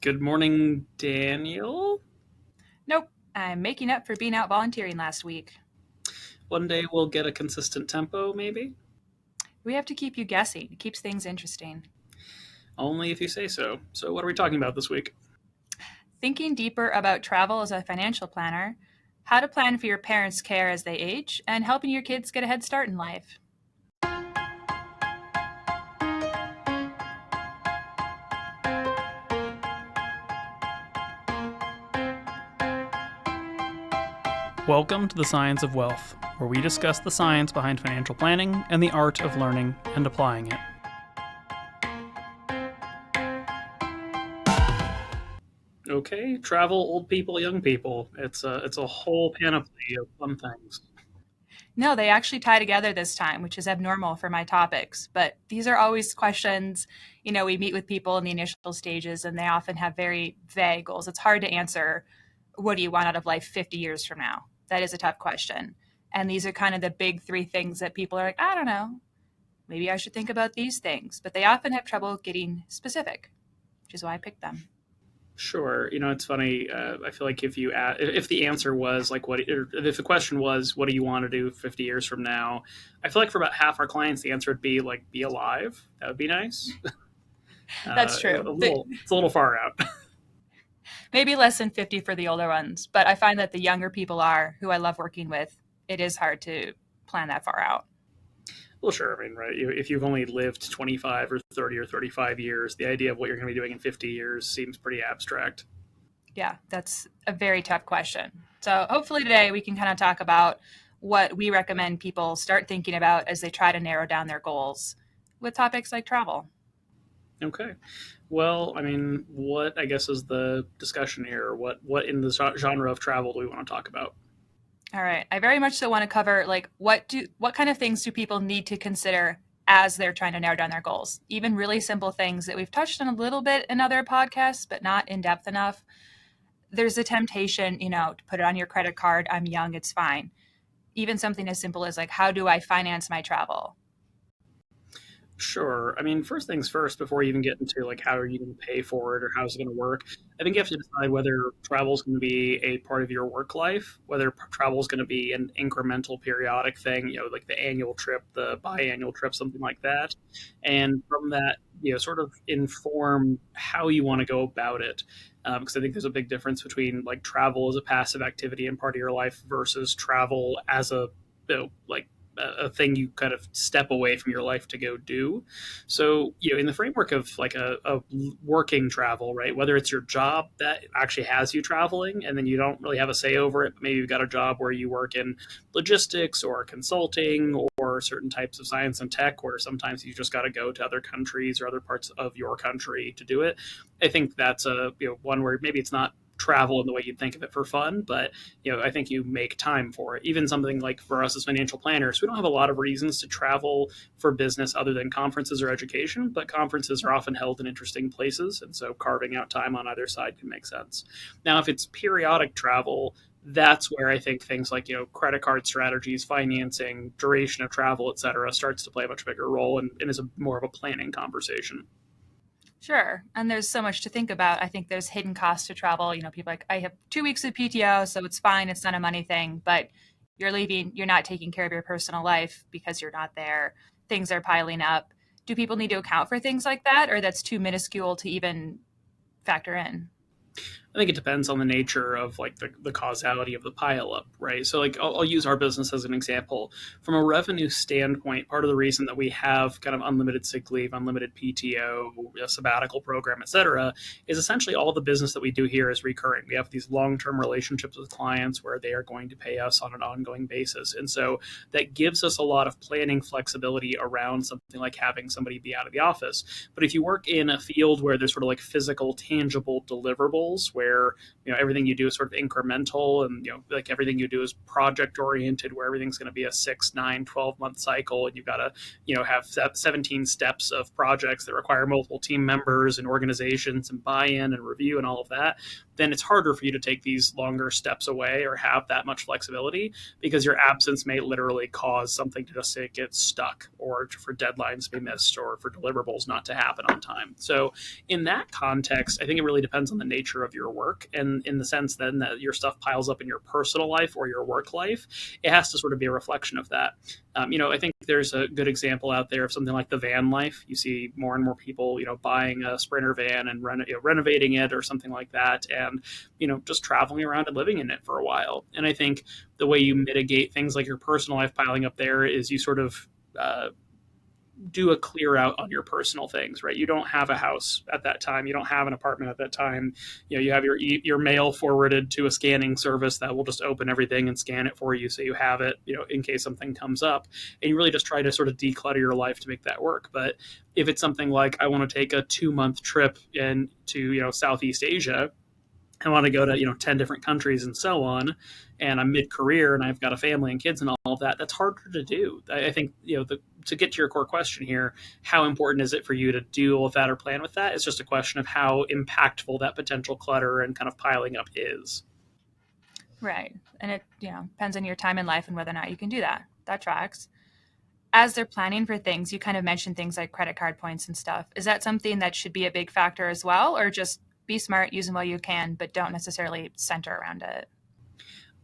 Good morning, Daniel. Nope, I'm making up for being out volunteering last week. One day we'll get a consistent tempo, maybe? We have to keep you guessing. It keeps things interesting. Only if you say so. So, what are we talking about this week? Thinking deeper about travel as a financial planner, how to plan for your parents' care as they age, and helping your kids get a head start in life. Welcome to the Science of Wealth, where we discuss the science behind financial planning and the art of learning and applying it. Okay, travel, old people, young people. It's a whole panoply of fun things. No, they actually tie together this time, which is abnormal for my topics. But these are always questions. We meet with people in the initial stages, and they often have very vague goals. It's hard to answer, what do you want out of life 50 years from now? That is a tough question. And these are kind of the big three things that people are like, I don't know. Maybe I should think about these things. But they often have trouble getting specific, which is why I picked them. Sure, it's funny. I feel like if the answer was like if the question was what do you want to do 50 years from now, I feel like for about half our clients the answer would be like be alive. That would be nice. That's A true. little, it's a little far out. Maybe less than 50 for the older ones. But I find that the younger people are, who I love working with, it is hard to plan that far out. Well, sure. I mean, right. If you've only lived 25 or 30 or 35 years, the idea of what you're going to be doing in 50 years seems pretty abstract. Yeah, that's a very tough question. So hopefully today we can kind of talk about what we recommend people start thinking about as they try to narrow down their goals with topics like travel. Okay. Well, I mean, what I guess is the discussion here? What in the genre of travel do we want to talk about? All right. I very much so want to cover like what kind of things do people need to consider as they're trying to narrow down their goals? Even really simple things that we've touched on a little bit in other podcasts, but not in depth enough. There's a temptation, to put it on your credit card. I'm young, it's fine. Even something as simple as like, how do I finance my travel? Sure. I mean, first things first, before you even get into like how are you going to pay for it or how's it going to work, I think you have to decide whether travel is going to be a part of your work life, whether travel is going to be an incremental, periodic thing, like the annual trip, the biannual trip, something like that. And from that, sort of inform how you want to go about it. Because I think there's a big difference between like travel as a passive activity and part of your life versus travel as like a thing you kind of step away from your life to go do. So, in the framework of like a working travel, right? Whether it's your job that actually has you traveling and then you don't really have a say over it, but maybe you've got a job where you work in logistics or consulting or certain types of science and tech, where sometimes you just got to go to other countries or other parts of your country to do it. I think that's one where maybe it's not travel in the way you'd think of it for fun, but I think you make time for it. Even something like for us as financial planners, we don't have a lot of reasons to travel for business other than conferences or education, but conferences are often held in interesting places, and so carving out time on either side can make sense. Now, if it's periodic travel, that's where I think things like credit card strategies, financing, duration of travel, et cetera, starts to play a much bigger role and is more of a planning conversation. Sure. And there's so much to think about. I think there's hidden costs to travel. People like, I have 2 weeks of PTO, so it's fine. It's not a money thing, but you're leaving, you're not taking care of your personal life because you're not there. Things are piling up. Do people need to account for things like that, or that's too minuscule to even factor in? I think it depends on the nature of like the causality of the pileup, right? So like I'll use our business as an example. From a revenue standpoint, part of the reason that we have kind of unlimited sick leave, unlimited PTO, a sabbatical program, et cetera, is essentially all the business that we do here is recurring. We have these long-term relationships with clients where they are going to pay us on an ongoing basis. And so that gives us a lot of planning flexibility around something like having somebody be out of the office. But if you work in a field where there's sort of like physical, tangible deliverables, where everything you do is sort of incremental, and like everything you do is project oriented, where everything's going to be a 6, 9, 12 month cycle, and you've got to have 17 steps of projects that require multiple team members and organizations and buy-in and review and all of that, then it's harder for you to take these longer steps away or have that much flexibility, because your absence may literally cause something to just get stuck, or for deadlines to be missed, or for deliverables not to happen on time. So in that context, I think it really depends on the nature of your work, and in the sense then that your stuff piles up in your personal life or your work life, it has to sort of be a reflection of that. I think there's a good example out there of something like the van life. You see more and more people, buying a Sprinter van and renovating it or something like that, and just traveling around and living in it for a while. And I think the way you mitigate things like your personal life piling up there is you sort of do a clear out on your personal things, right? You don't have a house at that time. You don't have an apartment at that time. You have your mail forwarded to a scanning service that will just open everything and scan it for you, so you have it, in case something comes up. And you really just try to sort of declutter your life to make that work. But if it's something like, I want to take a 2-month trip into Southeast Asia, I want to go to 10 different countries and so on, and I'm mid-career and I've got a family and kids and all of that, that's harder to do. I think to get to your core question here, how important is it for you to deal with that or plan with that? It's just a question of how impactful that potential clutter and kind of piling up is. Right. And it depends on your time in life and whether or not you can do that. That tracks. As they're planning for things, you kind of mentioned things like credit card points and stuff. Is that something that should be a big factor as well, or just be smart, use them while you can, but don't necessarily center around it?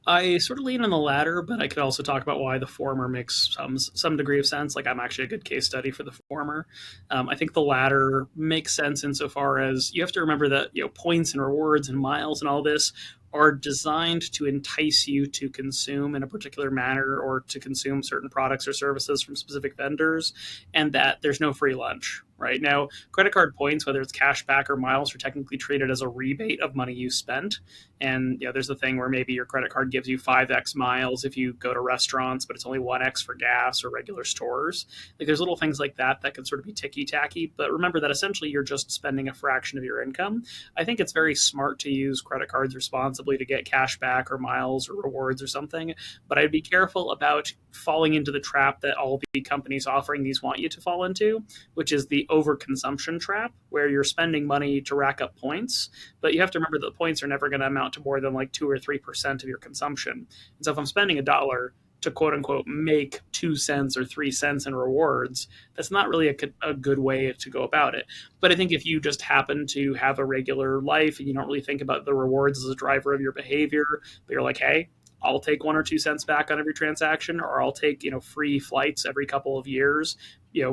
I sort of lean on the latter, but I could also talk about why the former makes some degree of sense. Like, I'm actually a good case study for the former. I think the latter makes sense insofar as you have to remember that points and rewards and miles and all this are designed to entice you to consume in a particular manner, or to consume certain products or services from specific vendors, and that there's no free lunch. Right now, credit card points, whether it's cash back or miles, are technically treated as a rebate of money you spent. And there's the thing where maybe your credit card gives you 5x miles if you go to restaurants, but it's only 1x for gas or regular stores. Like, there's little things like that that can sort of be ticky tacky. But remember that essentially you're just spending a fraction of your income. I think it's very smart to use credit cards responsibly to get cash back or miles or rewards or something. But I'd be careful about falling into the trap that all the companies offering these want you to fall into, which is the overconsumption trap, where you're spending money to rack up points. But you have to remember that the points are never going to amount to more than like 2 or 3% of your consumption. And so if I'm spending $1 to quote unquote make 2 cents or 3 cents in rewards, that's not really a good way to go about it. But I think if you just happen to have a regular life and you don't really think about the rewards as a driver of your behavior, but you're like, hey, I'll take 1 or 2 cents back on every transaction, or I'll take free flights every couple of years,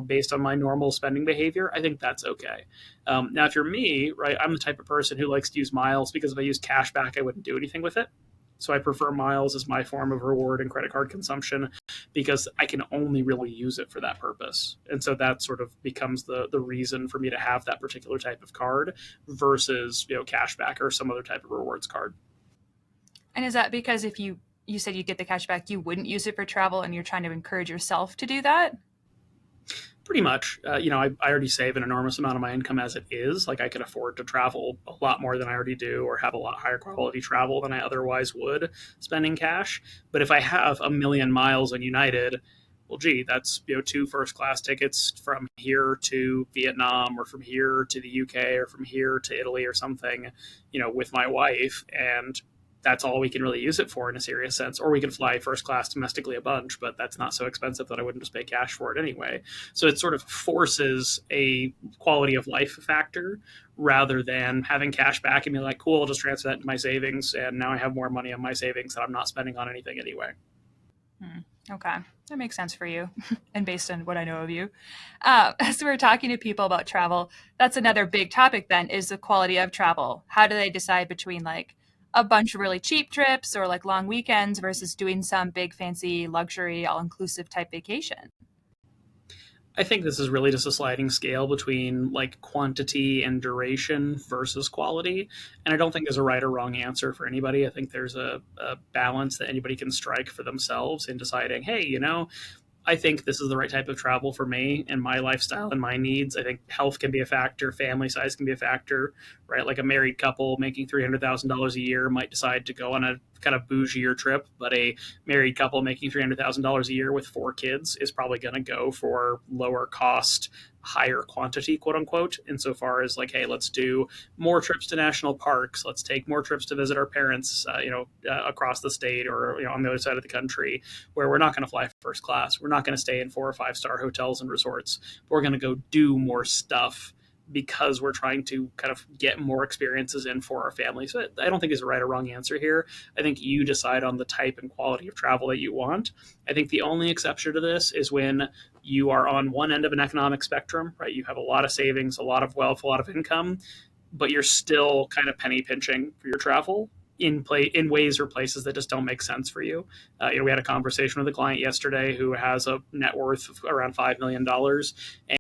based on my normal spending behavior, I think that's okay. Now, if you're me, right, I'm the type of person who likes to use miles, because if I use cash back, I wouldn't do anything with it. So I prefer miles as my form of reward and credit card consumption, because I can only really use it for that purpose. And so that sort of becomes the reason for me to have that particular type of card versus cash back or some other type of rewards card. And is that because if you said you get the cash back, you wouldn't use it for travel, and you're trying to encourage yourself to do that? Pretty much. I already save an enormous amount of my income as it is. Like, I could afford to travel a lot more than I already do, or have a lot higher quality travel than I otherwise would spending cash. But if I have 1 million miles on United, well, gee, that's 2 first class tickets from here to Vietnam, or from here to the UK, or from here to Italy or something, with my wife. And that's all we can really use it for in a serious sense. Or we can fly first class domestically a bunch, but that's not so expensive that I wouldn't just pay cash for it anyway. So it sort of forces a quality of life factor, rather than having cash back and be like, cool, I'll just transfer that into my savings, and now I have more money on my savings that I'm not spending on anything anyway. Okay, that makes sense for you, and based on what I know of you. As we're talking to people about travel, that's another big topic then, is the quality of travel. How do they decide between like a bunch of really cheap trips or like long weekends versus doing some big fancy luxury all-inclusive type vacation? I think this is really just a sliding scale between like quantity and duration versus quality. And I don't think there's a right or wrong answer for anybody. I think there's a balance that anybody can strike for themselves in deciding, hey, I think this is the right type of travel for me and my lifestyle and my needs. I think health can be a factor, family size can be a factor, right? Like a married couple making $300,000 a year might decide to go on a kind of bougier trip, but a married couple making $300,000 a year with four kids is probably going to go for lower cost, higher quantity, quote unquote, insofar as like, hey, let's do more trips to national parks. Let's take more trips to visit our parents, across the state or on the other side of the country, where we're not going to fly first class. We're not going to stay in 4 or 5 star hotels and resorts. We're going to go do more stuff because we're trying to kind of get more experiences in for our family. So I don't think there's a right or wrong answer here. I think you decide on the type and quality of travel that you want. I think the only exception to this is when you are on one end of an economic spectrum, right? You have a lot of savings, a lot of wealth, a lot of income, but you're still kind of penny pinching for your travel in ways or places that just don't make sense for you. We had a conversation with a client yesterday who has a net worth of around $5 million,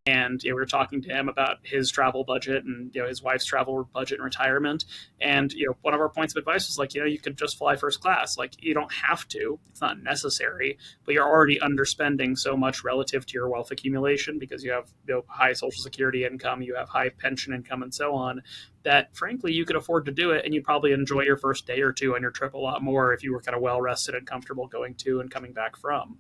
and we were talking to him about his travel budget and his wife's travel budget and retirement. And one of our points of advice was like, you could just fly first class. Like you don't have to; it's not necessary, but you're already underspending so much relative to your wealth accumulation because you have high Social Security income, you have high pension income, and so on, that frankly you could afford to do it, and you'd probably enjoy your first day or two on your trip a lot more if you were kind of well rested and comfortable going to and coming back from.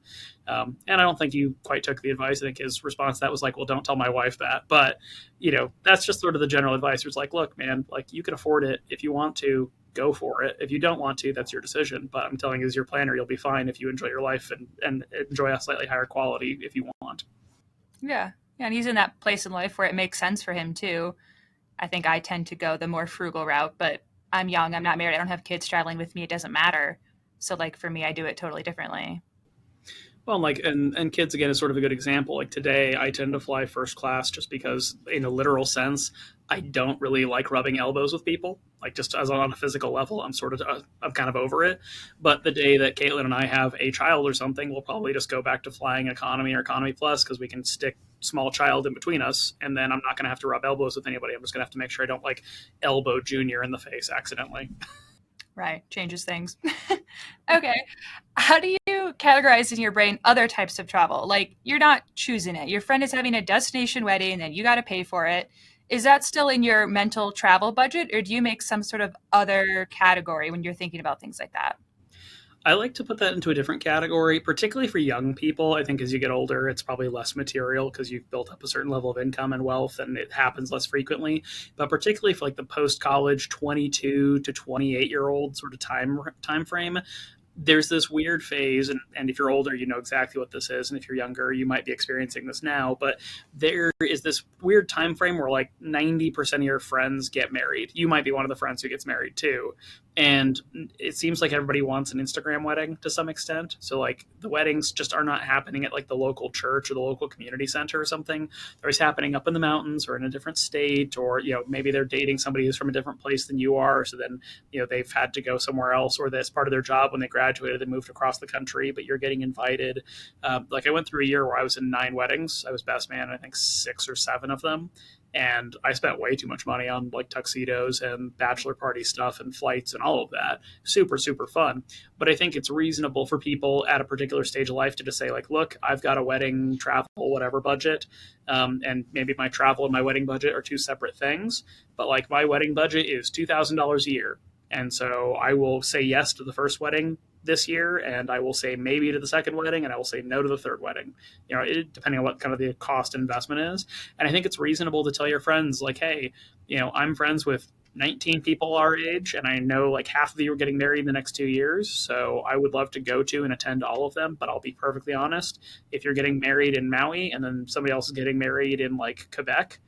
And I don't think you quite took the advice. I think his response to that was like, well, don't tell my wife that. But that's just sort of the general advice. It's like, look, man, like you can afford it if you want to. Go for it. If you don't want to, that's your decision. But I'm telling you, as your planner, you'll be fine if you enjoy your life and enjoy a slightly higher quality if you want. Yeah. Yeah. And he's in that place in life where it makes sense for him too. I think I tend to go the more frugal route, but I'm young, I'm not married, I don't have kids traveling with me, it doesn't matter. So like for me, I do it totally differently. Well, like, and kids again is sort of a good example. Like today, I tend to fly first class just because, in a literal sense, I don't really like rubbing elbows with people. Like just as on a physical level, I'm kind of over it. But the day that Caitlin and I have a child or something, we'll probably just go back to flying economy or economy plus because we can stick small child in between us, and then I'm not going to have to rub elbows with anybody. I'm just going to have to make sure I don't like elbow Junior in the face accidentally. Right. Changes things. Okay. How do you categorize in your brain other types of travel? Like you're not choosing it. Your friend is having a destination wedding and you got to pay for it. Is that still in your mental travel budget, or do you make some sort of other category when you're thinking about things like that? I like to put that into a different category, particularly for young people. I think as you get older, it's probably less material because you've built up a certain level of income and wealth and it happens less frequently. But particularly for like the post college 22 to 28-year old sort of time frame, there's this weird phase, and if you're older, you know exactly what this is, and if you're younger, you might be experiencing this now. But there is this weird time frame where like 90% of your friends get married. You might be one of the friends who gets married too, and it seems like everybody wants an Instagram wedding to some extent. So like the weddings just are not happening at like the local church or the local community center or something. They're always happening up in the mountains or in a different state, or maybe they're dating somebody who's from a different place than you are, so then they've had to go somewhere else, or that's part of their job when they graduated, they moved across the country, but you're getting invited. Like I went through a year where I was in 9 weddings. I was best man, I think 6 or 7 of them, and I spent way too much money on like tuxedos and bachelor party stuff and flights and all of that. Super, super fun. But I think it's reasonable for people at a particular stage of life to just say like, look, I've got a wedding travel, whatever budget. And maybe my travel and my wedding budget are two separate things. But like my wedding budget is $2,000 a year. And so I will say yes to the first wedding this year, and I will say maybe to the second wedding, and I will say no to the third wedding, depending on what kind of the cost and investment is. And I think it's reasonable to tell your friends like, hey, I'm friends with 19 people our age, and I know like half of you are getting married in the next 2 years. So I would love to go to and attend all of them. But I'll be perfectly honest, if you're getting married in Maui and then somebody else is getting married in like Quebec,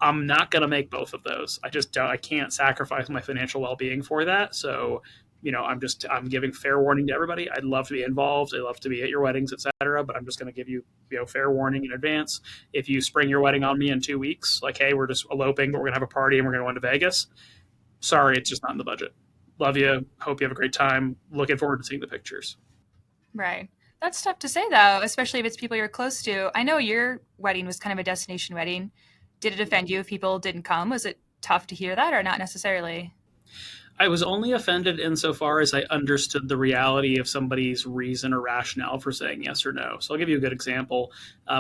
I'm not going to make both of those. I can't sacrifice my financial well-being for that. So, I'm giving fair warning to everybody. I'd love to be involved. I'd love to be at your weddings, etc. But I'm just going to give you, fair warning in advance. If you spring your wedding on me in 2 weeks, like, hey, we're just eloping, but we're going to have a party and we're going to go into Vegas. Sorry, it's just not in the budget. Love you. Hope you have a great time. Looking forward to seeing the pictures. Right. That's tough to say though, especially if it's people you're close to. I know your wedding was kind of a destination wedding. Did it offend you if people didn't come? Was it tough to hear that or not necessarily? I was only offended insofar as I understood the reality of somebody's reason or rationale for saying yes or no. So I'll give you a good example.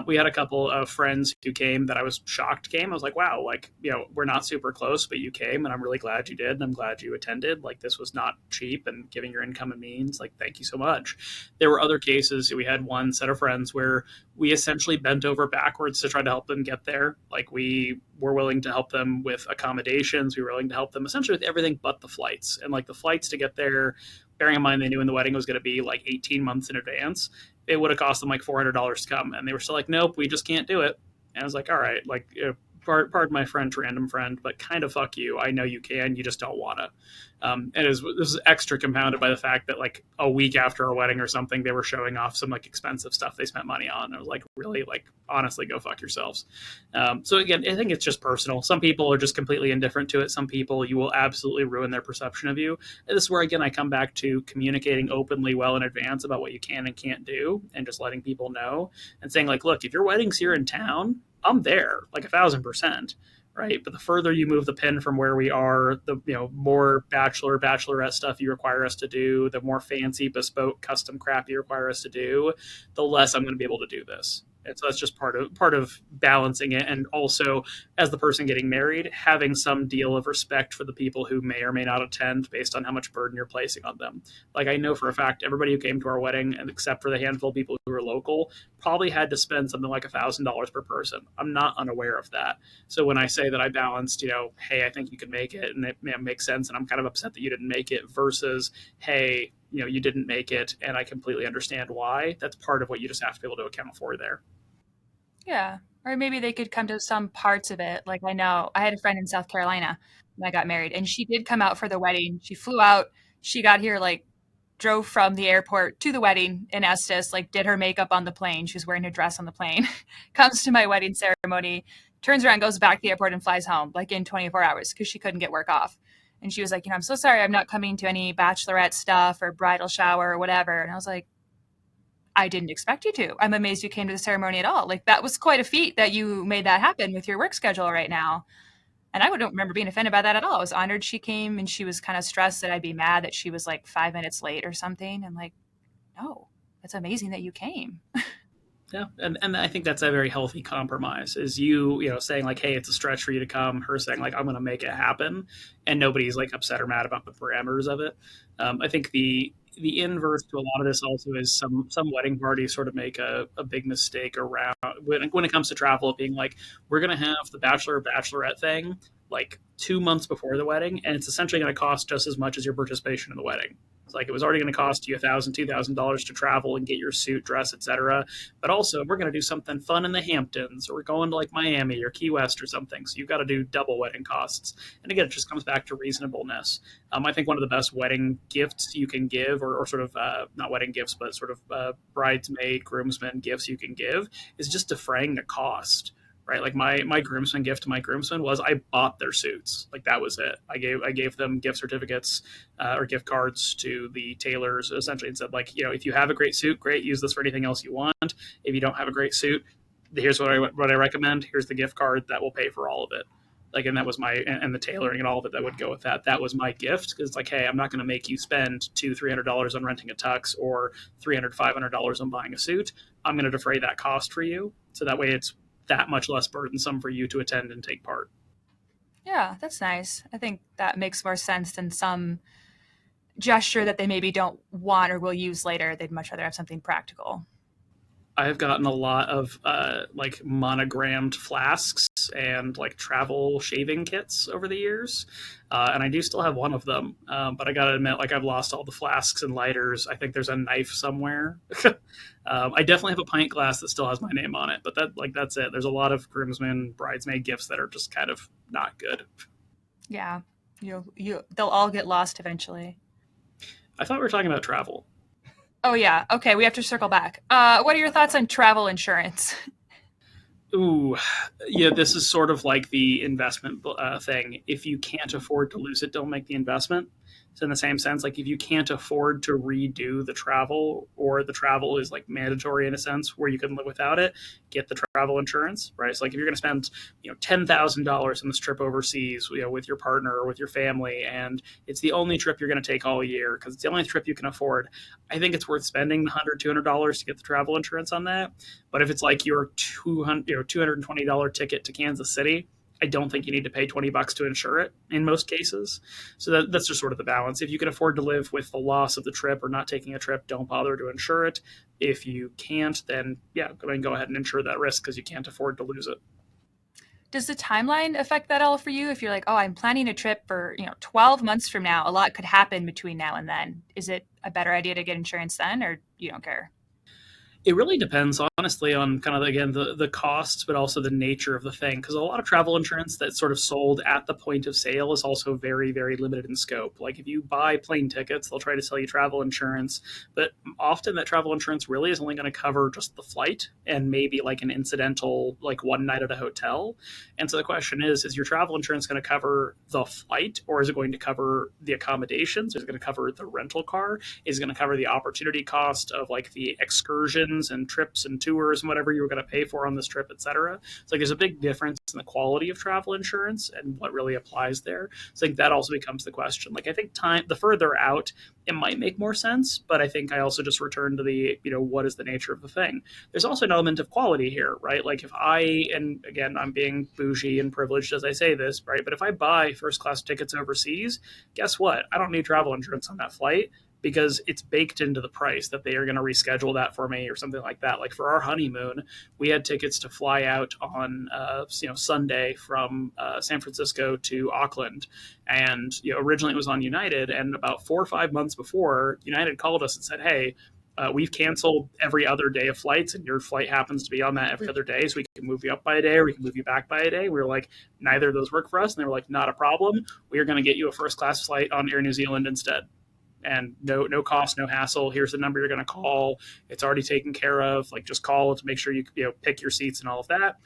We had a couple of friends who came that I was shocked came. I was like, wow, like, we're not super close, but you came and I'm really glad you did. And I'm glad you attended. Like, this was not cheap and giving your income and means. Like, thank you so much. There were other cases. We had one set of friends where we essentially bent over backwards to try to help them get there. Like, we were willing to help them with accommodations. We were willing to help them essentially with everything but the flights. And like the flights to get there, bearing in mind they knew when the wedding was going to be like 18 months in advance, it would have cost them like $400 to come. And they were still like, nope, we just can't do it. And I was like, all right, like, pardon my French, random friend, but kind of fuck you. I know you can, you just don't want to. And this was extra compounded by the fact that like a week after our wedding or something, they were showing off some like expensive stuff they spent money on. And I was like, really, like, honestly, go fuck yourselves. So again, I think it's just personal. Some people are just completely indifferent to it. Some people, you will absolutely ruin their perception of you. And this is where, again, I come back to communicating openly well in advance about what you can and can't do, and just letting people know and saying like, look, if your wedding's here in town, I'm there like 1,000%. Right. But the further you move the pin from where we are, the more bachelorette stuff you require us to do, the more fancy, bespoke, custom crap you require us to do, the less I'm going to be able to do this. And so that's just part of balancing it. And also, as the person getting married, having some deal of respect for the people who may or may not attend based on how much burden you're placing on them. Like, I know for a fact everybody who came to our wedding, and except for the handful of people who were local, probably had to spend something like $1,000 per person. I'm not unaware of that. So when I say that I balanced, hey, I think you could make it, and it makes sense, and I'm kind of upset that you didn't make it, versus, hey, you didn't make it, and I completely understand why. That's part of what you just have to be able to account for there. Yeah. Or maybe they could come to some parts of it. Like I know I had a friend in South Carolina when I got married, and she did come out for the wedding. She flew out. She got here, like, drove from the airport to the wedding in Estes, like, did her makeup on the plane. She was wearing a dress on the plane, comes to my wedding ceremony, turns around, goes back to the airport, and flies home like in 24 hours because she couldn't get work off. And she was like, I'm so sorry, I'm not coming to any bachelorette stuff or bridal shower or whatever. And I was like, I didn't expect you to. I'm amazed you came to the ceremony at all. Like, that was quite a feat that you made that happen with your work schedule right now. And I don't remember being offended by that at all. I was honored she came, and she was kind of stressed that I'd be mad that she was like 5 minutes late or something. I'm like, no, it's amazing that you came. Yeah, and I think that's a very healthy compromise. Is you saying like, hey, it's a stretch for you to come. Her saying like, I'm going to make it happen, and nobody's like upset or mad about the parameters of it. I think the inverse to a lot of this also is some wedding parties sort of make a big mistake around when it comes to travel, being like, we're going to have the bachelor or bachelorette thing like 2 months before the wedding, and it's essentially going to cost just as much as your participation in the wedding. It's like, it was already going to cost you $1,000, $2,000 to travel and get your suit, dress, etc. But also, we're going to do something fun in the Hamptons, or we're going to like Miami or Key West or something. So you've got to do double wedding costs. And again, it just comes back to reasonableness. I think one of the best wedding gifts you can give, or sort of not wedding gifts, but sort of bridesmaid, groomsmen gifts you can give, is just defraying the cost. Right, like my groomsmen gift to my groomsmen was I bought their suits. Like, that was it. I gave them gift certificates or gift cards to the tailors, essentially, and said like, if you have a great suit, great, use this for anything else you want. If you don't have a great suit, here's what I recommend. Here's the gift card that will pay for all of it. Like, and that was and the tailoring and all of it that would go with that. That was my gift, because it's like, hey, I'm not going to make you spend $200-$300 on renting a tux, or $300-$500 on buying a suit. I'm going to defray that cost for you, so that way it's that much less burdensome for you to attend and take part. Yeah, that's nice. I think that makes more sense than some gesture that they maybe don't want or will use later. They'd much rather have something practical. I have gotten a lot of like monogrammed flasks and like travel shaving kits over the years, and I do still have one of them. But I gotta admit, like, I've lost all the flasks and lighters. I think there's a knife somewhere. I definitely have a pint glass that still has my name on it, but that's it. There's a lot of groomsmen, bridesmaid gifts that are just kind of not good. Yeah, they'll all get lost eventually. I thought we were talking about travel. Oh yeah, okay, we have to circle back. What are your thoughts on travel insurance? Ooh, yeah, this is sort of like the investment thing. If you can't afford to lose it, don't make the investment. So in the same sense, like if you can't afford to redo the travel, or the travel is like mandatory in a sense where you can live without it, get the travel insurance, right? So like if you're going to spend, $10,000 on this trip overseas, with your partner or with your family, and it's the only trip you're going to take all year because it's the only trip you can afford, I think it's worth spending $100, $200 to get the travel insurance on that. But if it's like your $220 ticket to Kansas City, I don't think you need to pay $20 to insure it in most cases. So that's just sort of the balance. If you can afford to live with the loss of the trip or not taking a trip, don't bother to insure it. If you can't, then yeah, go ahead and insure that risk because you can't afford to lose it. Does the timeline affect that all for you? If you're like, oh, I'm planning a trip for 12 months from now, a lot could happen between now and then. Is it a better idea to get insurance then, or you don't care? It really depends, honestly, on kind of, again, the costs, but also the nature of the thing. Because a lot of travel insurance that's sort of sold at the point of sale is also very, very limited in scope. Like if you buy plane tickets, they'll try to sell you travel insurance, but often that travel insurance really is only going to cover just the flight and maybe like an incidental, like one night at a hotel. And so the question is your travel insurance going to cover the flight, or is it going to cover the accommodations? Is it going to cover the rental car? Is it going to cover the opportunity cost of like the excursion and trips and tours and whatever you were going to pay for on this trip, etc. So like there's a big difference in the quality of travel insurance and what really applies there. So I think that also becomes the question. Like I think the further out, it might make more sense, but I think I also just return to the, what is the nature of the thing? There's also an element of quality here, right? Like if and again, I'm being bougie and privileged as I say this, right? But if I buy first class tickets overseas, guess what? I don't need travel insurance on that flight, because it's baked into the price that they are going to reschedule that for me or something like that. Like for our honeymoon, we had tickets to fly out on Sunday from San Francisco to Auckland, and originally it was on United, and about 4 or 5 months before, United called us and said, "Hey, we've canceled every other day of flights, and your flight happens to be on that every other day, so we can move you up by a day or we can move you back by a day." We were like, neither of those work for us, and they were like, not a problem. We are going to get you a first class flight on Air New Zealand instead. And no cost, no hassle. Here's the number you're going to call. It's already taken care of. Like just call to make sure you pick your seats and all of that.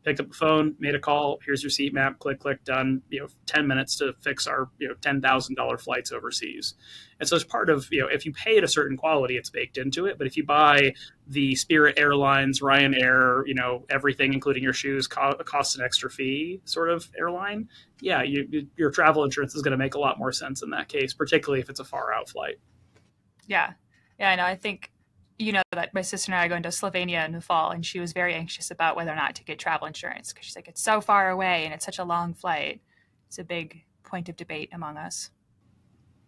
Picked up the phone, made a call. Here's your seat map. Click, done. 10 minutes to fix our $10,000 flights overseas. And so as part of if you pay at a certain quality, it's baked into it. But if you buy the Spirit Airlines, Ryanair, everything including your shoes costs an extra fee sort of airline, yeah, your travel insurance is going to make a lot more sense in that case, particularly if it's a far out flight. Yeah, I know. I think that my sister and I are going to Slovenia in the fall, and she was very anxious about whether or not to get travel insurance because she's like, it's so far away and it's such a long flight. It's a big point of debate among us.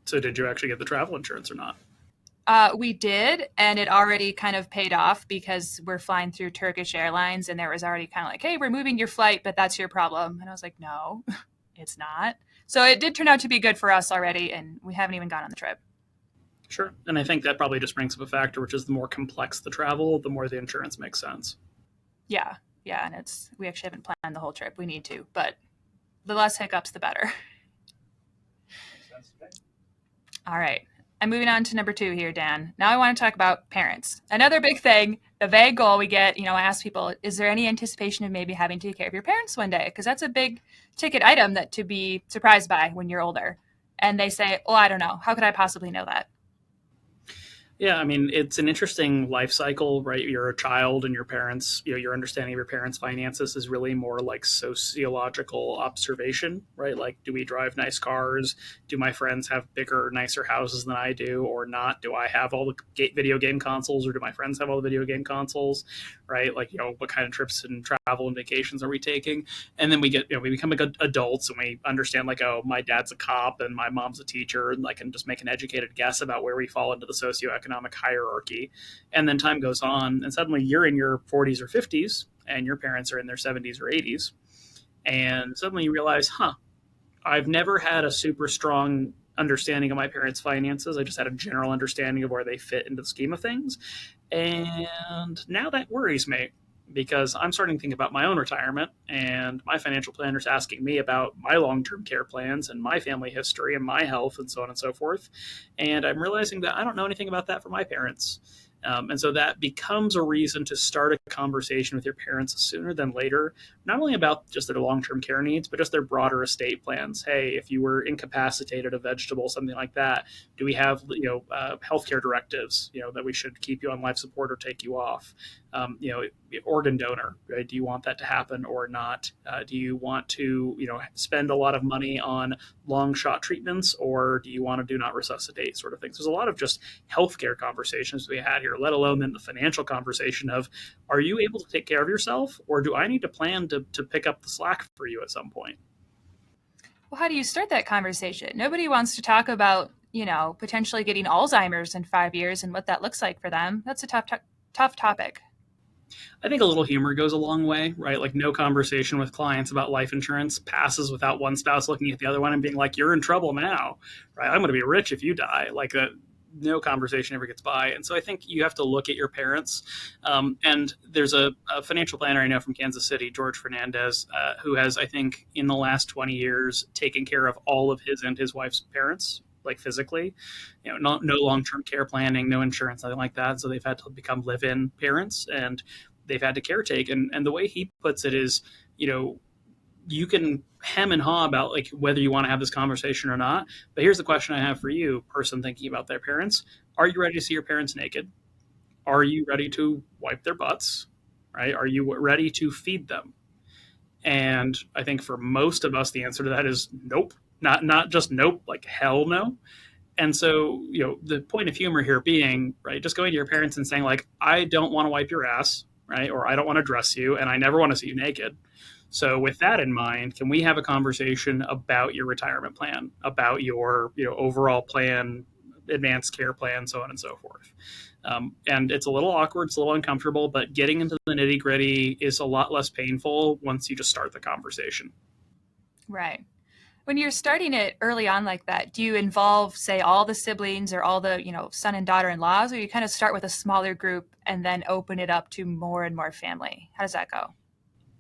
So did you actually get the travel insurance or not? We did, and it already kind of paid off because we're flying through Turkish Airlines, and there was already kind of like, hey, we're moving your flight, but that's your problem. And I was like, no, it's not. So it did turn out to be good for us already, and we haven't even gone on the trip. Sure. And I think that probably just brings up a factor, which is the more complex the travel, the more the insurance makes sense. Yeah. And we actually haven't planned the whole trip. We need to, but the less hiccups, the better. All right. I'm moving on to number 2 here, Dan. Now I want to talk about parents. Another big thing, the vague goal we get, I ask people, is there any anticipation of maybe having to take care of your parents one day? Because that's a big ticket item that to be surprised by when you're older. And they say, I don't know. How could I possibly know that? Yeah, I mean, it's an interesting life cycle, right? You're a child and your parents, your understanding of your parents' finances is really more like sociological observation, right? Like, do we drive nice cars? Do my friends have bigger, nicer houses than I do or not? Do I have all the video game consoles or do my friends have all the video game consoles, right? Like, what kind of trips and travel and vacations are we taking? And then we become like adults and we understand like, oh, my dad's a cop and my mom's a teacher, and I can just make an educated guess about where we fall into the socioeconomic hierarchy. And then time goes on and suddenly you're in your 40s or 50s and your parents are in their 70s or 80s, and suddenly you realize, I've never had a super strong understanding of my parents' finances. I just had a general understanding of where they fit into the scheme of things. And now that worries me because I'm starting to think about my own retirement, and my financial planner is asking me about my long-term care plans and my family history and my health and so on and so forth. And I'm realizing that I don't know anything about that for my parents. And so that becomes a reason to start a conversation with your parents sooner than later, not only about just their long-term care needs, but just their broader estate plans. Hey, if you were incapacitated, a vegetable, something like that, do we have healthcare directives that we should keep you on life support or take you off? Organ donor, right? Do you want that to happen or not? Do you want to spend a lot of money on long shot treatments, or do you want to do not resuscitate sort of things? There's a lot of just healthcare conversations we had here, let alone then the financial conversation of, are you able to take care of yourself, or do I need to plan to pick up the slack for you at some point? Well, how do you start that conversation? Nobody wants to talk about, potentially getting Alzheimer's in 5 years and what that looks like for them. That's a tough topic. I think a little humor goes a long way, right? Like, no conversation with clients about life insurance passes without one spouse looking at the other one and being like, you're in trouble now, right? I'm going to be rich if you die. Like, no conversation ever gets by. And so I think you have to look at your parents. And there's a financial planner I know from Kansas City, George Fernandez, who has, I think, in the last 20 years, taken care of all of his and his wife's parents, like physically, no long-term care planning, no insurance, nothing like that. So they've had to become live-in parents, and they've had to caretake. And the way he puts it is, you can hem and haw about like whether you want to have this conversation or not. But here's the question I have for you, person thinking about their parents. Are you ready to see your parents naked? Are you ready to wipe their butts? Right? Are you ready to feed them? And I think for most of us, the answer to that is nope. Not just nope, like hell no. And so, the point of humor here being, right, just going to your parents and saying like, I don't want to wipe your ass, right? Or I don't want to dress you, and I never want to see you naked. So with that in mind, can we have a conversation about your retirement plan, about your overall plan, advanced care plan, so on and so forth? And it's a little awkward, it's a little uncomfortable, but getting into the nitty gritty is a lot less painful once you just start the conversation. Right. When you're starting it early on like that, do you involve, say, all the siblings or all the, son and daughter-in-laws, or you kind of start with a smaller group and then open it up to more and more family? How does that go?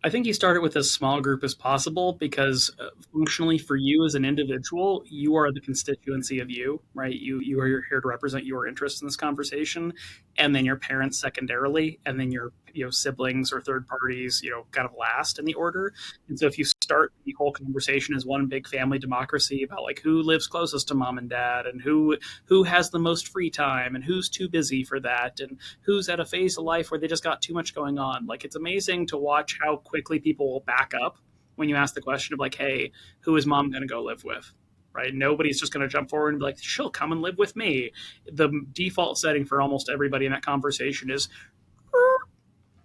I think you start it with as small group as possible because functionally for you as an individual, you are the constituency of you, right? You are here to represent your interests in this conversation, and then your parents secondarily, and then your siblings or third parties, kind of last in the order. And so if you start the whole conversation as one big family democracy about like who lives closest to mom and dad, and who has the most free time, and who's too busy for that, and who's at a phase of life where they just got too much going on. Like, it's amazing to watch how quickly people will back up when you ask the question of like, hey, who is mom going to go live with? Right? Nobody's just going to jump forward and be like, she'll come and live with me. The default setting for almost everybody in that conversation is,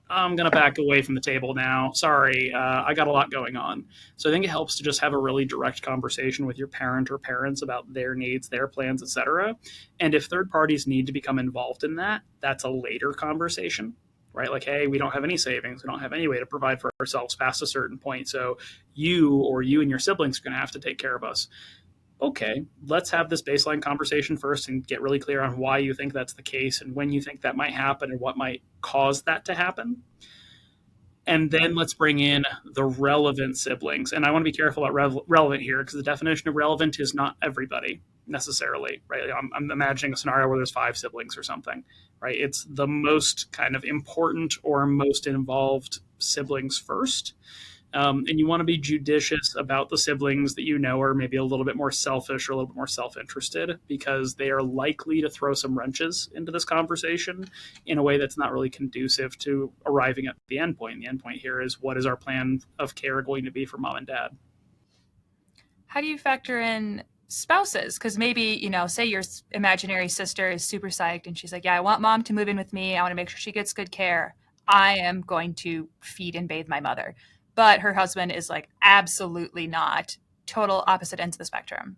I'm going to back away from the table now. Sorry, I got a lot going on. So I think it helps to just have a really direct conversation with your parent or parents about their needs, their plans, etc. And if third parties need to become involved in that, that's a later conversation, right? Like, hey, we don't have any savings. We don't have any way to provide for ourselves past a certain point. So you and your siblings are going to have to take care of us. Okay, let's have this baseline conversation first and get really clear on why you think that's the case and when you think that might happen and what might cause that to happen. And then let's bring in the relevant siblings. And I want to be careful about relevant here, because the definition of relevant is not everybody necessarily, right? I'm imagining a scenario where there's 5 siblings or something, right? It's the most kind of important or most involved siblings first. And you want to be judicious about the siblings that are maybe a little bit more selfish or a little bit more self-interested, because they are likely to throw some wrenches into this conversation in a way that's not really conducive to arriving at the end point. And the end point here is, what is our plan of care going to be for mom and dad? How do you factor in spouses? Because maybe, say your imaginary sister is super psyched and she's like, yeah, I want mom to move in with me. I want to make sure she gets good care. I am going to feed and bathe my mother. But her husband is like, absolutely not. Total opposite ends of the spectrum.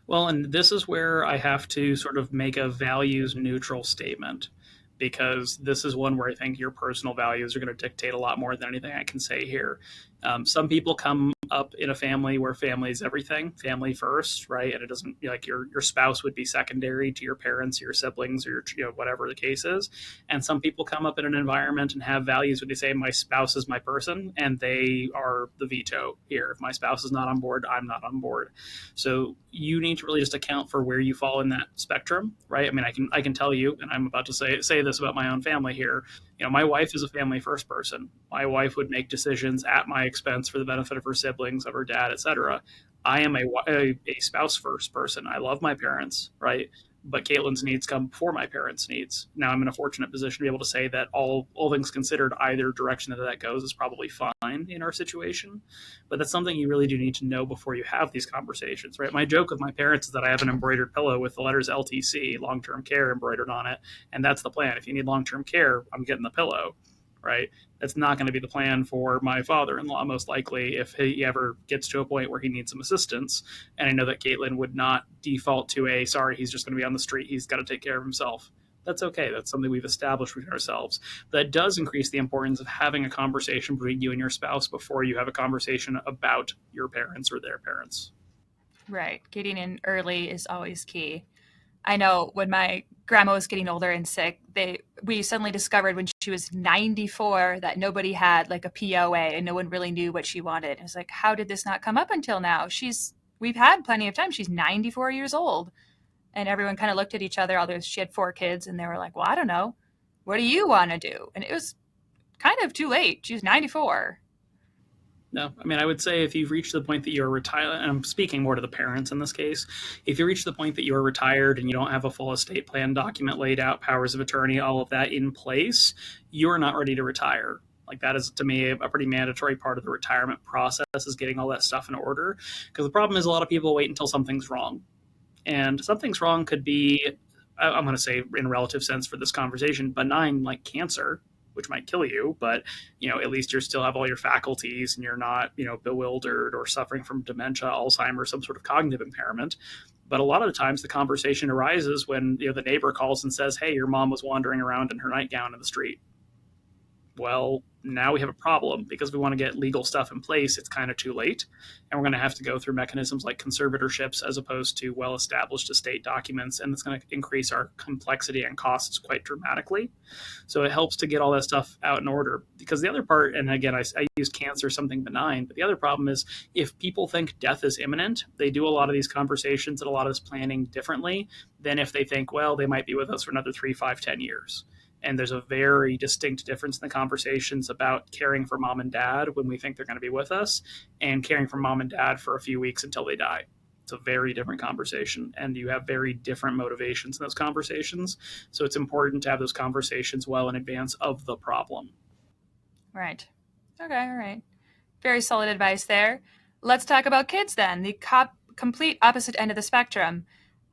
Well, and this is where I have to sort of make a values neutral statement, because this is one where I think your personal values are going to dictate a lot more than anything I can say here. Some people come up in a family where family is everything, family first, right? And it doesn't, like, your spouse would be secondary to your parents, your siblings, or your, whatever the case is. And some people come up in an environment and have values where they say, my spouse is my person, and they are the veto here. If my spouse is not on board, I'm not on board. So you need to really just account for where you fall in that spectrum, right? I mean, I can tell you, and I'm about to say this about my own family here. My wife is a family first person. My wife would make decisions at my expense for the benefit of her siblings, of her dad, etc. I am a spouse first person. I love my parents, right? But Caitlin's needs come before my parents' needs. Now I'm in a fortunate position to be able to say that all things considered, either direction that goes is probably fine in our situation. But that's something you really do need to know before you have these conversations, right? My joke with my parents is that I have an embroidered pillow with the letters LTC, long term care, embroidered on it, and that's the plan. If you need long term care, I'm getting the pillow, right? That's not going to be the plan for my father-in-law, most likely, if he ever gets to a point where he needs some assistance. And I know that Caitlin would not default to sorry, he's just going to be on the street, he's got to take care of himself. That's okay. That's something we've established between ourselves. That does increase the importance of having a conversation between you and your spouse before you have a conversation about your parents or their parents. Right. Getting in early is always key. I know when my grandma was getting older and sick, we suddenly discovered when she was 94 that nobody had like a POA and no one really knew what she wanted. It was like, how did this not come up until now? We've had plenty of time. She's 94 years old. And everyone kind of looked at each other, although she had 4 kids, and they were like, well, I don't know. What do you want to do? And it was kind of too late. She was 94. No, I mean, I would say if you've reached the point that you're retired, and I'm speaking more to the parents in this case, if you reach the point that you're retired and you don't have a full estate plan document laid out, powers of attorney, all of that in place, you're not ready to retire. Like that is, to me, a pretty mandatory part of the retirement process is getting all that stuff in order. Because the problem is a lot of people wait until something's wrong. And something's wrong could be, I'm going to say in relative sense for this conversation, benign like cancer, which might kill you, but at least you still have all your faculties and you're not bewildered or suffering from dementia, Alzheimer's, some sort of cognitive impairment. But a lot of the times the conversation arises when the neighbor calls and says, hey, your mom was wandering around in her nightgown in the street. Well, now we have a problem because we want to get legal stuff in place. It's kind of too late. And we're going to have to go through mechanisms like conservatorships as opposed to well-established estate documents. And it's going to increase our complexity and costs quite dramatically. So it helps to get all that stuff out in order. Because the other part, and again, I use cancer, something benign, but the other problem is if people think death is imminent, they do a lot of these conversations and a lot of this planning differently than if they think, well, they might be with us for another 3, 5, 10 years. And there's a very distinct difference in the conversations about caring for mom and dad when we think they're going to be with us and caring for mom and dad for a few weeks until they die. It's a very different conversation, and you have very different motivations in those conversations. So it's important to have those conversations well in advance of the problem. Right. Okay, all right. Very solid advice there. Let's talk about kids then, the complete opposite end of the spectrum.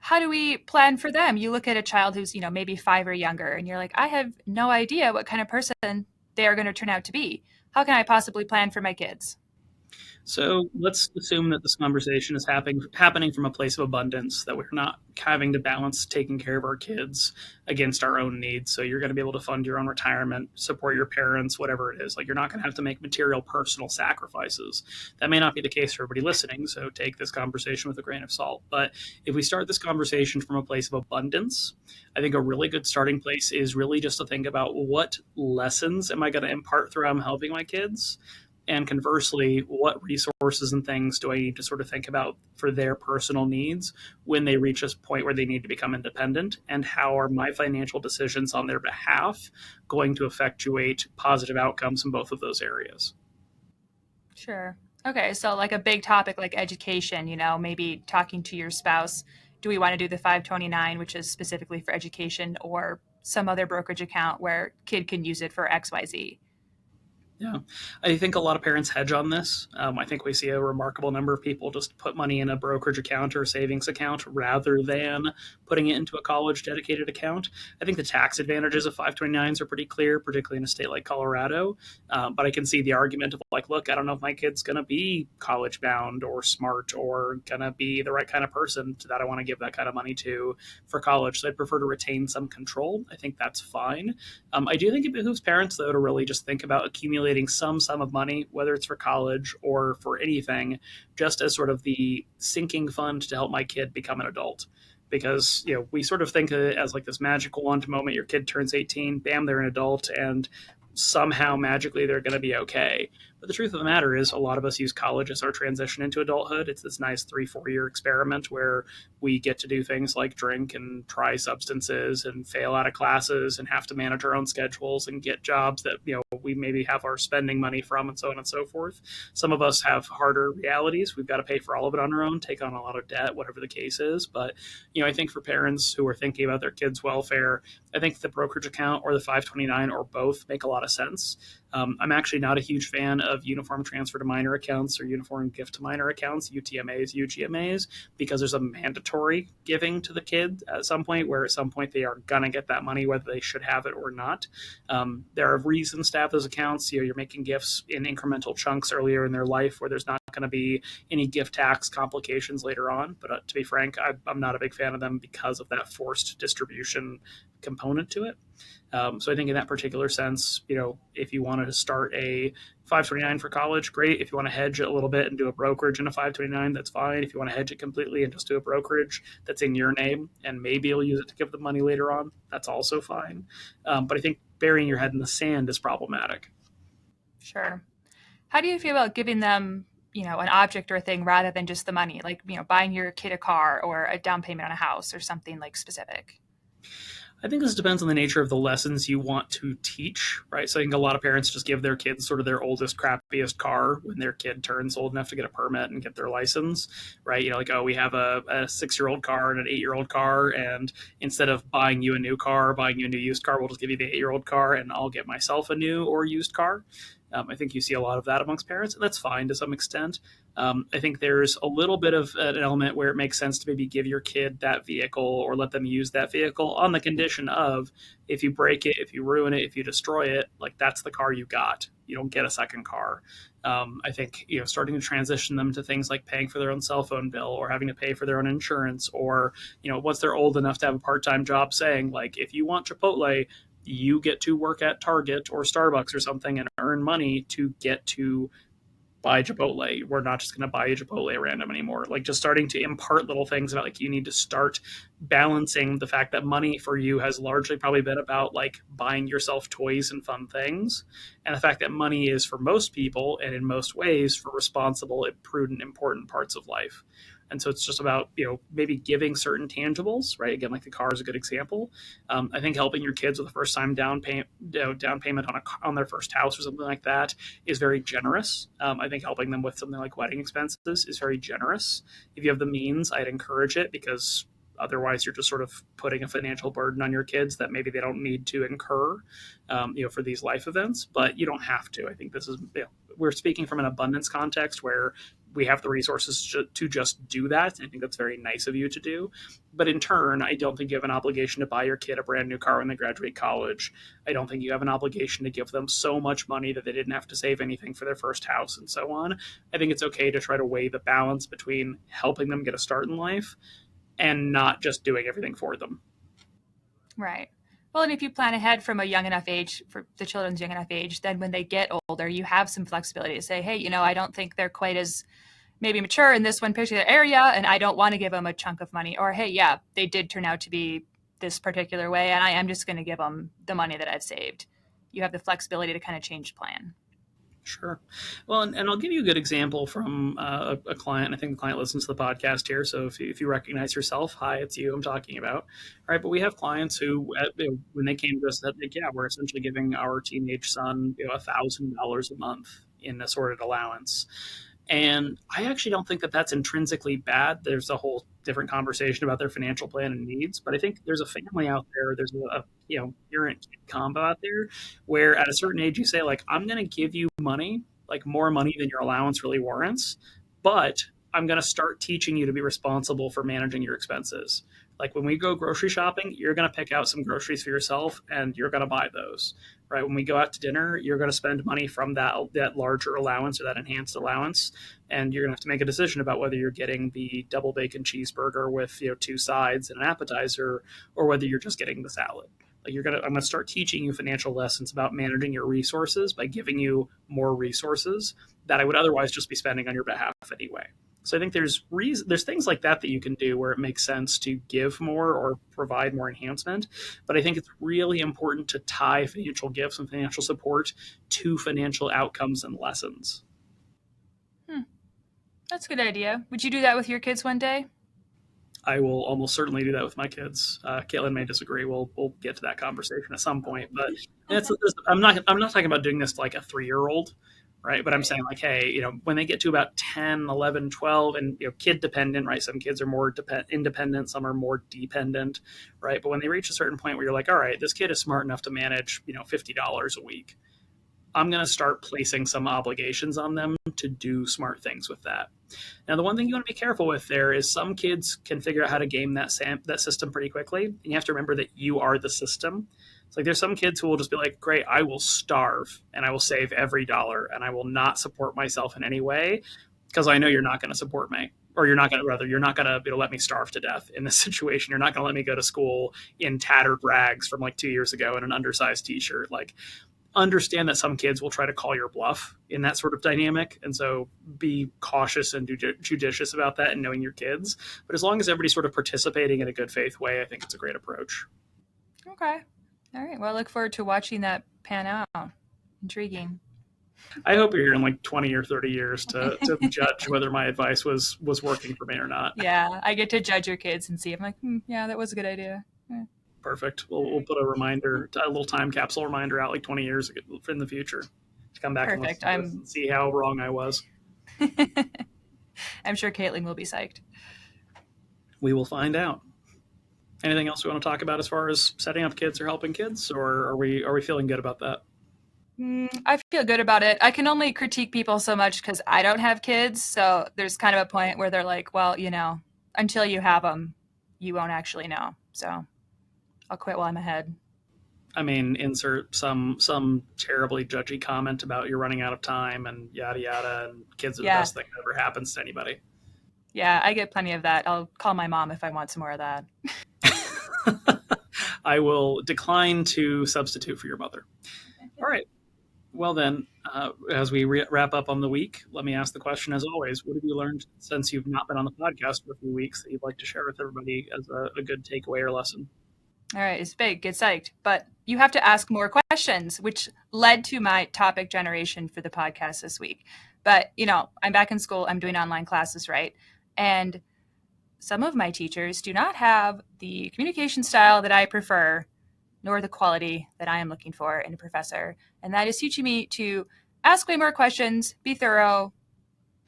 How do we plan for them? You look at a child who's, maybe 5 or younger, and you're like, I have no idea what kind of person they are going to turn out to be. How can I possibly plan for my kids? So let's assume that this conversation is happening from a place of abundance, that we're not having to balance taking care of our kids against our own needs. So you're going to be able to fund your own retirement, support your parents, whatever it is. Like you're not going to have to make material personal sacrifices. That may not be the case for everybody listening, so take this conversation with a grain of salt. But if we start this conversation from a place of abundance, I think a really good starting place is really just to think about what lessons am I going to impart through how I'm helping my kids? And conversely, what resources and things do I need to sort of think about for their personal needs when they reach a point where they need to become independent? And how are my financial decisions on their behalf going to effectuate positive outcomes in both of those areas? Sure. Okay, so like a big topic like education, maybe talking to your spouse. Do we want to do the 529, which is specifically for education, or some other brokerage account where kid can use it for XYZ? Yeah, I think a lot of parents hedge on this. I think we see a remarkable number of people just put money in a brokerage account or a savings account rather than putting it into a college dedicated account. I think the tax advantages of 529s are pretty clear, particularly in a state like Colorado. But I can see the argument of like, look, I don't know if my kid's going to be college bound or smart or going to be the right kind of person that I want to give that kind of money to for college. So I'd prefer to retain some control. I think that's fine. I do think it behooves parents, though, to really just think about accumulating some sum of money, whether it's for college or for anything, just as sort of the sinking fund to help my kid become an adult. Because, we sort of think of it as like this magical wand moment. Your kid turns 18, bam, they're an adult, and somehow magically they're going to be okay. But the truth of the matter is, a lot of us use college as our transition into adulthood. It's this nice 3-4 year experiment where we get to do things like drink and try substances and fail out of classes and have to manage our own schedules and get jobs that we maybe have our spending money from, and so on and so forth. Some of us have harder realities. We've got to pay for all of it on our own, take on a lot of debt, whatever the case is. But I think for parents who are thinking about their kids' welfare, I think the brokerage account or the 529 or both make a lot of sense. I'm actually not a huge fan of uniform transfer to minor accounts or uniform gift to minor accounts, UTMAs, UGMAs, because there's a mandatory giving to the kid at some point, where at some point they are going to get that money, whether they should have it or not. There are reasons to have those accounts. You're making gifts in incremental chunks earlier in their life where there's not going to be any gift tax complications later on. But to be frank, I'm not a big fan of them because of that forced distribution component to it. So I think in that particular sense, if you wanted to start a 529 for college, great. If you want to hedge it a little bit and do a brokerage in a 529, that's fine. If you want to hedge it completely and just do a brokerage that's in your name and maybe you'll use it to give the money later on, that's also fine. But I think burying your head in the sand is problematic. Sure. How do you feel about giving them, an object or a thing rather than just the money? Like, buying your kid a car or a down payment on a house or something like specific? I think this depends on the nature of the lessons you want to teach, right? So I think a lot of parents just give their kids sort of their oldest, crappiest car when their kid turns old enough to get a permit and get their license, right? We have a 6-year-old car and an 8-year-old car, and instead of buying you a new car, buying you a new used car, we'll just give you the 8-year-old car and I'll get myself a new or used car. I think you see a lot of that amongst parents, and that's fine to some extent. I think there's a little bit of an element where it makes sense to maybe give your kid that vehicle or let them use that vehicle on the condition of, if you break it, if you ruin it, if you destroy it, like, that's the car you got. You don't get a second car. I think starting to transition them to things like paying for their own cell phone bill or having to pay for their own insurance, or once they're old enough to have a part-time job, saying, like, if you want Chipotle, you get to work at Target or Starbucks or something and earn money to get to buy Chipotle. We're not just going to buy you Chipotle random anymore. Like, just starting to impart little things about, like, you need to start balancing the fact that money for you has largely probably been about, like, buying yourself toys and fun things. And the fact that money is, for most people and in most ways, for responsible, prudent, important parts of life. And so it's just about, maybe giving certain tangibles, right? Again, like the car is a good example. I think helping your kids with a first time down payment on their first house or something like that is very generous. I think helping them with something like wedding expenses is very generous. If you have the means, I'd encourage it, because otherwise you're just sort of putting a financial burden on your kids that maybe they don't need to incur, for these life events, but you don't have to. I think this is, we're speaking from an abundance context where we have the resources to just do that. I think that's very nice of you to do. But in turn, I don't think you have an obligation to buy your kid a brand new car when they graduate college. I don't think you have an obligation to give them so much money that they didn't have to save anything for their first house and so on. I think it's okay to try to weigh the balance between helping them get a start in life and not just doing everything for them. Right. Well, and if you plan ahead from a young enough age, for the children's young enough age, then when they get older, you have some flexibility to say, hey, I don't think they're quite as maybe mature in this one particular area, and I don't want to give them a chunk of money. Or, hey, yeah, they did turn out to be this particular way, and I am just going to give them the money that I've saved. You have the flexibility to kind of change the plan. Sure. Well, and I'll give you a good example from a client. I think the client listens to the podcast here. So if you recognize yourself, hi, it's you I'm talking about. All right. But we have clients who, when they came to us, said, like, yeah, we're essentially giving our teenage son $1,000 a month in assorted allowance. And I actually don't think that that's intrinsically bad. There's a whole different conversation about their financial plan and needs. But I think there's a family out there, there's a parent combo out there where at a certain age you say, like, I'm going to give you money, like more money than your allowance really warrants, but I'm going to start teaching you to be responsible for managing your expenses. Like, when we go grocery shopping, you're going to pick out some groceries for yourself and you're going to buy those, right? When we go out to dinner, you're going to spend money from that larger allowance or that enhanced allowance. And you're going to have to make a decision about whether you're getting the double bacon cheeseburger with, 2 sides and an appetizer, or whether you're just getting the salad. Like, I'm going to start teaching you financial lessons about managing your resources by giving you more resources that I would otherwise just be spending on your behalf anyway. So I think there's things like that you can do where it makes sense to give more or provide more enhancement. But I think it's really important to tie financial gifts and financial support to financial outcomes and lessons. That's a good idea. Would you do that with your kids one day? I will almost certainly do that with my kids. Caitlin may disagree. We'll get to that conversation at some point. But I'm not talking about doing this to like a 3-year-old, right? But I'm saying like, hey, when they get to about 10, 11, 12, and kid dependent, right? Some kids are more independent, some are more dependent, right? But when they reach a certain point where you're like, all right, this kid is smart enough to manage, $50 a week, I'm going to start placing some obligations on them to do smart things with that. Now, the one thing you want to be careful with there is some kids can figure out how to game that system pretty quickly. And you have to remember that you are the system. It's like there's some kids who will just be like, great, I will starve and I will save every dollar and I will not support myself in any way because I know you're not going to support me. Or you're not going to let me starve to death in this situation. You're not going to let me go to school in tattered rags from like 2 years ago in an undersized t-shirt. Like, understand that some kids will try to call your bluff in that sort of dynamic. And so be cautious and judicious about that and knowing your kids. But as long as everybody's sort of participating in a good faith way, I think it's a great approach. Okay. All right. Well, I look forward to watching that pan out. Intriguing. I hope you're here in like 20 or 30 years to judge whether my advice was working for me or not. Yeah. I get to judge your kids and see. I'm like, yeah, that was a good idea. Yeah. Perfect. We'll put a little time capsule reminder out like 20 years in the future to come back and see how wrong I was. I'm sure Caitlin will be psyched. We will find out. Anything else we want to talk about as far as setting up kids or helping kids, or are we feeling good about that? I feel good about it. I can only critique people so much because I don't have kids. So there's kind of a point where they're like, well, until you have them, you won't actually know. So I'll quit while I'm ahead. I mean, insert some terribly judgy comment about you're running out of time and yada yada, and kids are the best thing that ever happens to anybody. Yeah, I get plenty of that. I'll call my mom if I want some more of that. I will decline to substitute for your mother. All right. Well then, as we wrap up on the week, let me ask the question as always. What have you learned since you've not been on the podcast for a few weeks that you'd like to share with everybody as a good takeaway or lesson? All right, it's big, get psyched. But you have to ask more questions, which led to my topic generation for the podcast this week. But, I'm back in school, I'm doing online classes, right? And some of my teachers do not have the communication style that I prefer, nor the quality that I am looking for in a professor. And that is teaching me to ask way more questions, be thorough,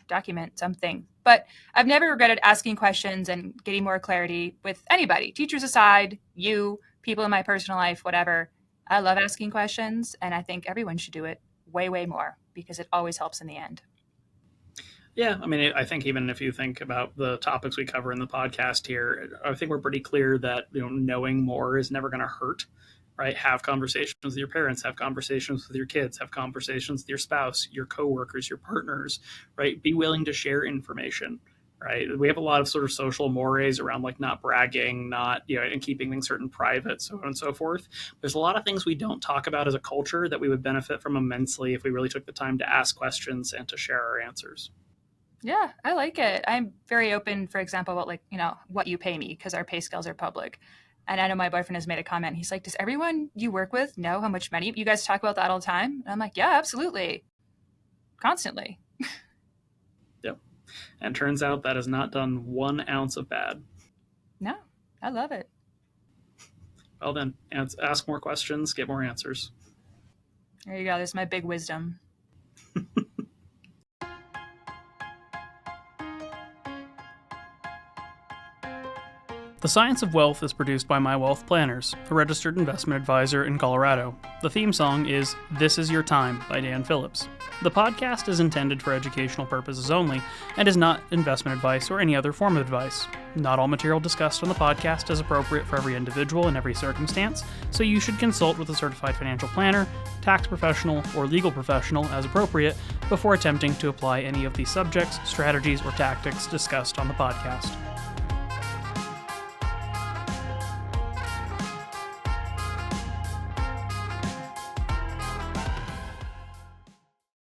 document something. But I've never regretted asking questions and getting more clarity with anybody, teachers aside, you, people in my personal life, whatever. I love asking questions, and I think everyone should do it way, way more because it always helps in the end. Yeah, I mean, I think even if you think about the topics we cover in the podcast here, I think we're pretty clear that knowing more is never going to hurt. Right? Have conversations with your parents, have conversations with your kids, have conversations with your spouse, your coworkers, your partners, right? Be willing to share information, right? We have a lot of sort of social mores around like not bragging, not, and keeping things certain private, so on and so forth. There's a lot of things we don't talk about as a culture that we would benefit from immensely if we really took the time to ask questions and to share our answers. Yeah, I like it. I'm very open, for example, about what you pay me because our pay scales are public. And I know my boyfriend has made a comment. He's like, does everyone you work with know how much money? You guys talk about that all the time? And I'm like, yeah, absolutely. Constantly. Yep. And turns out that has not done 1 ounce of bad. No, I love it. Well then, ask more questions, get more answers. There you go. There's my big wisdom. The Science of Wealth is produced by My Wealth Planners, a registered investment advisor in Colorado. The theme song is This Is Your Time by Dan Phillips. The podcast is intended for educational purposes only and is not investment advice or any other form of advice. Not all material discussed on the podcast is appropriate for every individual in every circumstance, so you should consult with a certified financial planner, tax professional, or legal professional as appropriate before attempting to apply any of the subjects, strategies, or tactics discussed on the podcast.